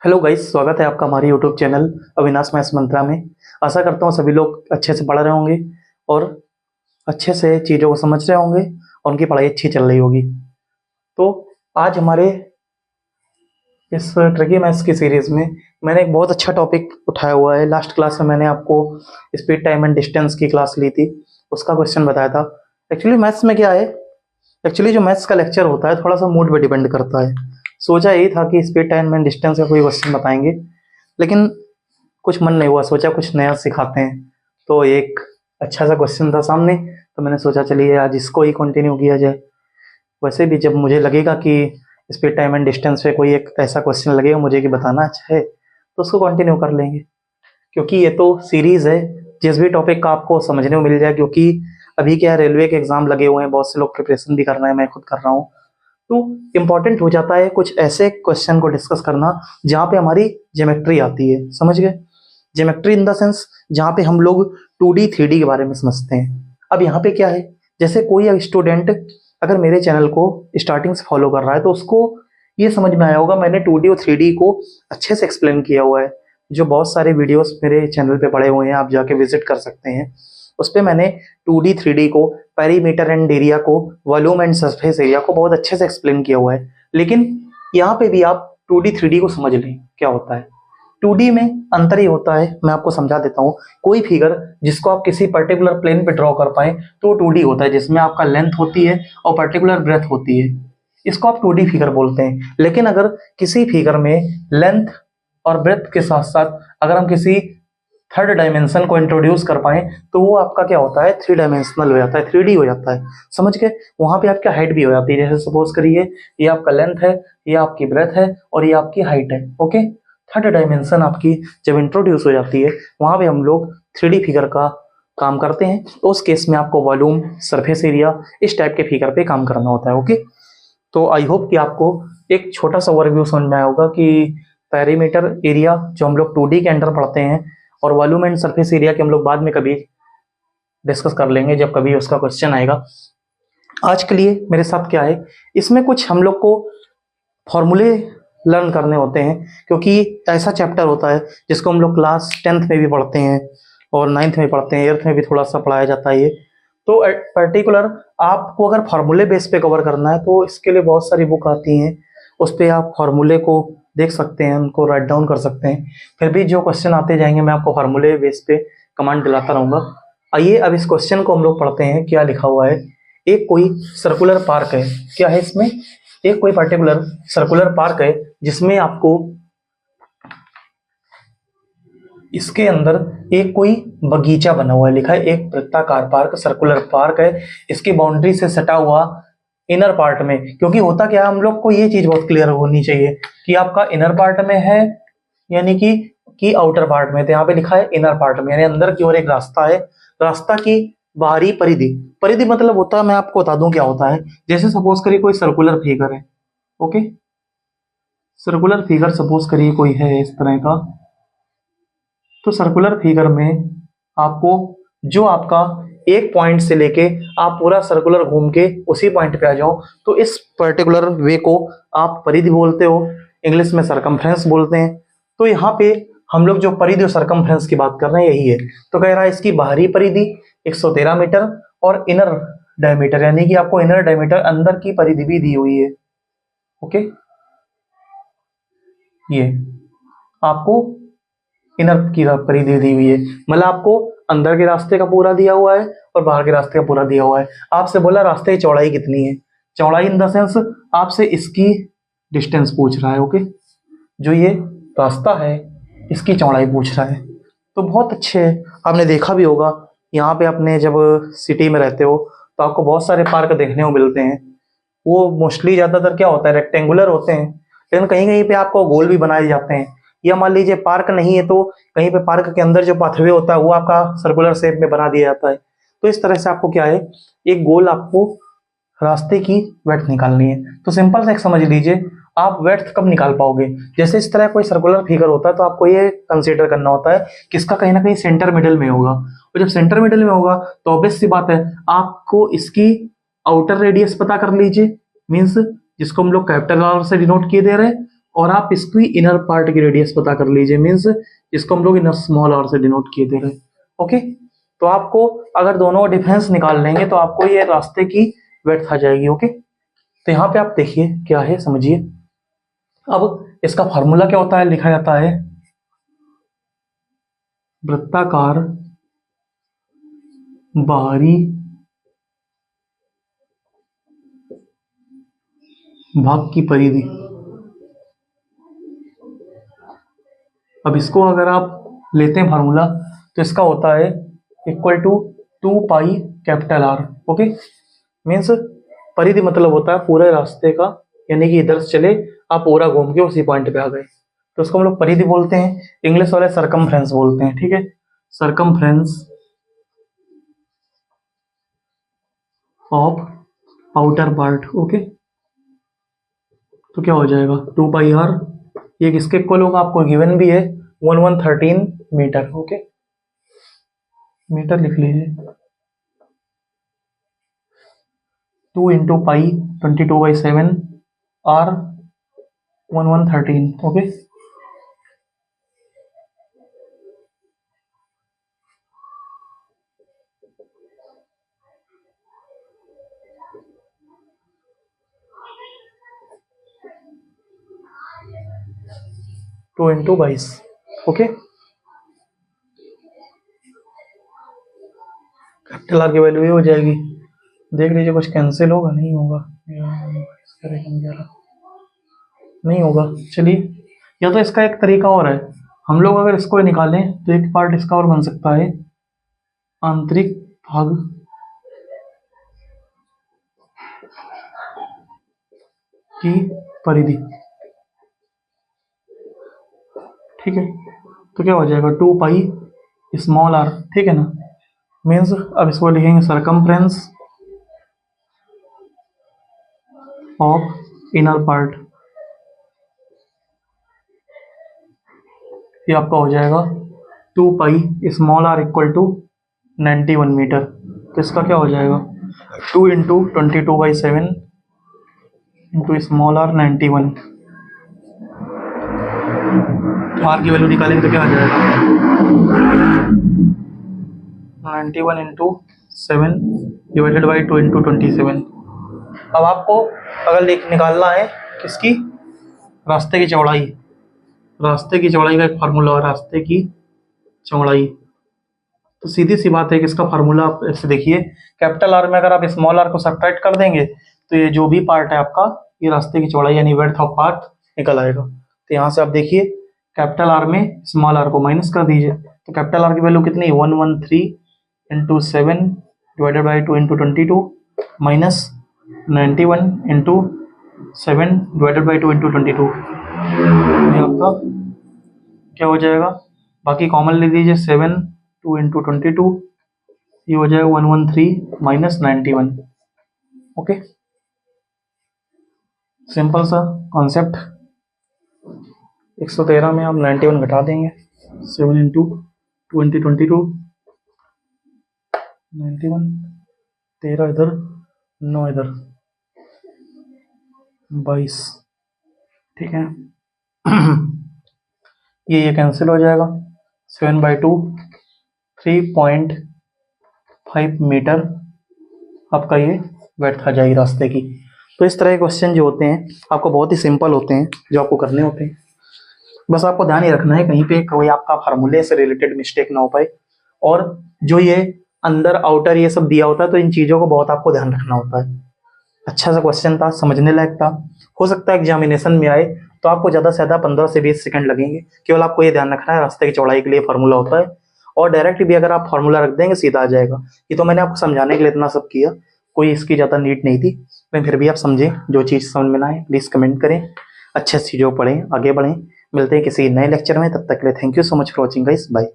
Hello guys, स्वागत है आपका हमारे यूट्यूब चैनल अविनाश मैथ्स मंत्रा में। आशा करता हूँ सभी लोग अच्छे से पढ़ रहे होंगे और अच्छे से चीज़ों को समझ रहे होंगे और उनकी पढ़ाई अच्छी चल रही होगी। तो आज हमारे इस ट्रिकी मैथ्स की सीरीज़ में मैंने एक बहुत अच्छा टॉपिक उठाया हुआ है। लास्ट क्लास में मैंने आपको स्पीड टाइम एंड डिस्टेंस की क्लास ली थी, उसका क्वेश्चन बताया था। एक्चुअली मैथ्स में क्या है, एक्चुअली जो मैथ्स का लेक्चर होता है थोड़ा सा मूड पे डिपेंड करता है। सोचा यही था कि स्पीड टाइम एंड डिस्टेंस का कोई क्वेश्चन बताएंगे, लेकिन कुछ मन नहीं हुआ, सोचा कुछ नया सिखाते हैं। तो एक अच्छा सा क्वेश्चन था सामने, तो मैंने सोचा चलिए आज इसको ही कंटिन्यू किया जाए। वैसे भी जब मुझे लगेगा कि स्पीड टाइम एंड डिस्टेंस पे कोई एक ऐसा क्वेश्चन लगेगा मुझे कि बताना अच्छा है, तो उसको कंटिन्यू कर लेंगे, क्योंकि ये तो सीरीज़ है। जिस भी टॉपिक का आपको समझने को मिल जाए, क्योंकि अभी क्या है, रेलवे के एग्ज़ाम लगे हुए हैं, बहुत से लोग प्रिपरेशन भी कर रहे हैं, मैं खुद कर रहा हूँ। तो इम्पॉर्टेंट हो जाता है कुछ ऐसे क्वेश्चन को डिस्कस करना जहाँ पे हमारी ज्योमेट्री आती है, समझ गए। ज्योमेट्री इन द सेंस जहाँ पे हम लोग 2D 3D के बारे में समझते हैं। अब यहाँ पे क्या है, जैसे कोई स्टूडेंट अगर मेरे चैनल को स्टार्टिंग से फॉलो कर रहा है तो उसको ये समझ में आया होगा मैंने 2D और 3D को अच्छे से एक्सप्लेन किया हुआ है। जो बहुत सारे वीडियोस मेरे चैनल पे पड़े हुए हैं, आप जाके विजिट कर सकते हैं। उस पर मैंने 2D 3D को, पेरीमीटर एंड एरिया को, वॉल्यूम एंड सरफेस एरिया को बहुत अच्छे से एक्सप्लेन किया हुआ है। लेकिन यहाँ पे भी आप 2D 3D को समझ लें क्या होता है। 2D में अंतर ही होता है, मैं आपको समझा देता हूँ। कोई फिगर जिसको आप किसी पर्टिकुलर प्लेन पे ड्रॉ कर पाए तो 2D होता है, जिसमें आपका लेंथ होती है और पर्टिकुलर ब्रेथ होती है, इसको आप 2D फिगर बोलते हैं। लेकिन अगर किसी फिगर में लेंथ और ब्रेथ के साथ साथ अगर हम किसी थर्ड डायमेंशन को इंट्रोड्यूस कर पाए तो वो आपका क्या होता है, 3 डायमेंशनल हो जाता है, 3D हो जाता है, समझ गए। वहां पे आपकी हाइट भी हो जाती है। जैसे सपोज करिए ये आपका लेंथ है, ये आपकी ब्रेथ है और ये आपकी हाइट है। ओके, थर्ड डायमेंशन आपकी जब इंट्रोड्यूस हो जाती है वहां पे हम लोग 3D फिगर का काम करते हैं। तो उस केस में आपको वॉल्यूम, सरफेस एरिया, इस टाइप के फिगर पे काम करना होता है। ओके, तो आई होप कि आपको एक छोटा सा ओवरव्यू समझ में आया होगा कि पेरीमीटर एरिया जो हम लोग 2D के अंडर पढ़ते हैं और वॉल्यूम एंड सरफेस एरिया के हम लोग बाद में कभी डिस्कस कर लेंगे जब कभी उसका क्वेश्चन आएगा। आज के लिए मेरे साथ क्या है, इसमें कुछ हम लोग को फॉर्मूले लर्न करने होते हैं, क्योंकि ऐसा चैप्टर होता है जिसको हम लोग क्लास 10th में भी पढ़ते हैं और 9th में पढ़ते हैं, 8th में भी थोड़ा सा पढ़ाया जाता है ये। तो पर्टिकुलर आपको अगर फार्मूले बेस पे कवर करना है तो इसके लिए बहुत सारी बुक आती हैं, उस पर आप फार्मूले को देख सकते हैं, उनको राइट डाउन कर सकते हैं। फिर भी जो क्वेश्चन आते जाएंगे मैं आपको फार्मूले बेस पे कमांड दिलाता रहूँगा। आइए अब इस क्वेश्चन को हम लोग पढ़ते हैं। क्या लिखा हुआ है, एक कोई सर्कुलर पार्क है। क्या है इसमें, एक कोई पर्टिकुलर सर्कुलर पार्क है जिसमें आपको इसके अंदर एक कोई बगीचा बना हुआ है। लिखा है एक वृत्ताकार पार्क, सर्कुलर पार्क है, इसकी बाउंड्री से सटा हुआ इनर पार्ट में। क्योंकि होता क्या है, हम लोग को ये चीज बहुत क्लियर होनी चाहिए कि आपका इनर पार्ट में है यानी कि आउटर पार्ट में। तो यहाँ पे लिखा है इनर पार्ट में, यानी अंदर की ओर एक रास्ता है। रास्ता की बाहरी परिधि, परिधि मतलब होता है, मैं आपको बता दूं क्या होता है। जैसे सपोज करिए कोई सर्कुलर फिगर है। ओके, सर्कुलर फिगर सपोज करिए कोई है इस तरह का। तो सर्कुलर फिगर में आपको जो आपका एक पॉइंट से लेके आप पूरा सर्कुलर घूम के उसी पॉइंट पे आ जाओ, तो इस पर्टिकुलर वे को आप परिधि बोलते हो, इंग्लिश में सरकमफ्रेंस बोलते हैं। तो यहाँ पे हम लोग जो परिधि और सरकमफ्रेंस की बात कर रहे हैं यही है। तो कह रहा है इसकी बाहरी परिधि 113 मीटर और इनर डायमीटर, यानी कि आपको इनर डायमीटर अंदर की परिधि भी दी हुई है। ओके, ये आपको इनर की परिधि दी हुई है, मतलब आपको अंदर के रास्ते का पूरा दिया हुआ है और बाहर के रास्ते का पूरा दिया हुआ है। आपसे बोला रास्ते की चौड़ाई कितनी है, चौड़ाई इन द सेंस आपसे इसकी डिस्टेंस पूछ रहा है। ओके, जो ये रास्ता है इसकी चौड़ाई पूछ रहा है। तो बहुत अच्छे है, आपने देखा भी होगा यहाँ पे, आपने जब सिटी में रहते हो तो आपको बहुत सारे पार्क देखने को मिलते हैं। वो मोस्टली ज्यादातर क्या होता है, रेक्टेंगुलर होते हैं, लेकिन कहीं कहीं पे आपको गोल भी बनाए जाते हैं। या मान लीजिए पार्क नहीं है तो कहीं पे पार्क के अंदर जो पाथवे होता है वो आपका सर्कुलर शेप में बना दिया जाता है। तो इस तरह से आपको क्या है, एक गोल आपको रास्ते की वेड्थ निकालनी है। तो सिंपल सा एक समझ लीजिए, आप वेड्थ कब निकाल पाओगे, जैसे इस तरह कोई सर्कुलर फिगर होता है तो आपको ये कंसीडर करना होता है कि इसका कहीं ना कहीं सेंटर मिडिल में होगा। और जब सेंटर मिडिल में होगा तो ऑब्वियस सी बात है आपको इसकी आउटर रेडियस पता कर लीजिए, मीन्स जिसको हम लोग कैपिटल आर से डिनोट किए दे रहे हैं, और आप इसकी इनर पार्ट की रेडियस पता कर लीजिए, मीन्स इसको हम लोग इनर स्मॉल आर से डिनोट किए दे रहे हैं। ओके, तो आपको अगर दोनों डिफरेंस निकाल लेंगे तो आपको ये रास्ते की विड्थ आ जाएगी। ओके, तो यहाँ पे आप देखिए क्या है, समझिए। अब इसका फार्मूला क्या होता है, लिखा जाता है वृत्ताकार बाहरी भाग की परिधि। अब इसको अगर आप लेते हैं फार्मूला तो इसका होता है equal to 2 pi capital R. Okay, means परिधि मतलब होता है पूरे रास्ते का, यानी कि इधर से चले आप पूरा घूम के उसी पॉइंट पे आ गए, तो उसको हम लोग परिधि बोलते हैं। इंग्लिश वाले सरकमफ्रेंस बोलते हैं। ठीक है, circumference of outer part. Okay, तो क्या हो जाएगा 2 पाई आर, ये किसके इक्वल होगा, आपको गिवन भी है 1113 मीटर। ओके, मीटर लिख लीजिए, 2 into pi 22/7 R 1113। Okay, two into 22। Okay, capital R की वैल्यू ये हो जाएगी। देख लीजिए कुछ कैंसिल होगा, नहीं होगा, नहीं होगा। चलिए, या तो इसका एक तरीका और है, हम लोग अगर इसको निकालें तो एक पार्ट इसका और बन सकता है आंतरिक भाग की परिधि। ठीक है, तो क्या हो जाएगा 2 पाई स्मॉल आर। ठीक है ना, मीन्स अब इसको लिखेंगे सरकमफ्रेंस ऑफ इनर पार्ट, ये आपका हो जाएगा 2 pi small R equal to 91 metre. तो इसका क्या हो जाएगा 2 इंटू 22/7 इंटू स्मॉल आर 91। तो आर की वैल्यू निकालेंगे तो क्या आ जाएगा 91 इंटू 7 डिवाइडेड बाई 2 इंटू 27। अब आपको अगर निकालना है किसकी, रास्ते की चौड़ाई, रास्ते की चौड़ाई का एक फार्मूला है, रास्ते की चौड़ाई। तो सीधी सी बात है कि इसका फार्मूला आप ऐसे देखिए, कैपिटल आर में अगर आप स्मॉल आर को सब्ट्रैक्ट कर देंगे तो ये जो भी पार्ट है आपका, ये रास्ते की चौड़ाई यानी विड्थ ऑफ पाथ निकल आएगा। तो यहाँ से आप देखिए कैपिटल आर में स्मॉल आर को माइनस कर दीजिए, तो कैपिटल आर की वैल्यू कितनी है 113 into 7 divided by 2 into 22 minus 91 into 7 divided by 2 into 22। ये आपका क्या हो जाएगा, बाकी कॉमन ले लीजिए 7 2 इंटू 22, ये हो जाएगा 113 माइनस 91। ओके, सिंपल सा कॉन्सेप्ट। 113 में आप 91 घटा देंगे, 7 इंटू 22 91, 13 इधर 9 इधर 22। ठीक है, ये कैंसिल हो जाएगा, 7/2 3.5 मीटर आपका ये विड्थ आ जाएगी रास्ते की। तो इस तरह के क्वेश्चन जो होते हैं आपको बहुत ही सिंपल होते हैं, जो आपको करने होते हैं। बस आपको ध्यान ही रखना है कहीं पे कोई आपका फार्मूले से रिलेटेड मिस्टेक ना हो पाए, और जो ये अंदर आउटर ये सब दिया होता है तो इन चीज़ों को बहुत आपको ध्यान रखना होता है। अच्छा सा क्वेश्चन था, समझने लायक था, हो सकता है एग्जामिनेशन में आए तो आपको ज़्यादा से ज़्यादा 15 से 20 सेकंड लगेंगे। केवल आपको ये ध्यान रखना है रास्ते की चौड़ाई के लिए फार्मूला होता है, और डायरेक्ट भी अगर आप फार्मूला रख देंगे सीधा आ जाएगा। ये तो मैंने आपको समझाने के लिए इतना सब किया, कोई इसकी ज़्यादा नीड नहीं थी, लेकिन फिर भी आप समझें, जो चीज़ समझ में ना आए प्लीज़ कमेंट करें, अच्छे चीज़ों पढ़ें, आगे बढ़ें। मिलते हैं किसी नए लेक्चर में, तब तक के लिए thank you so much for watching guys, bye.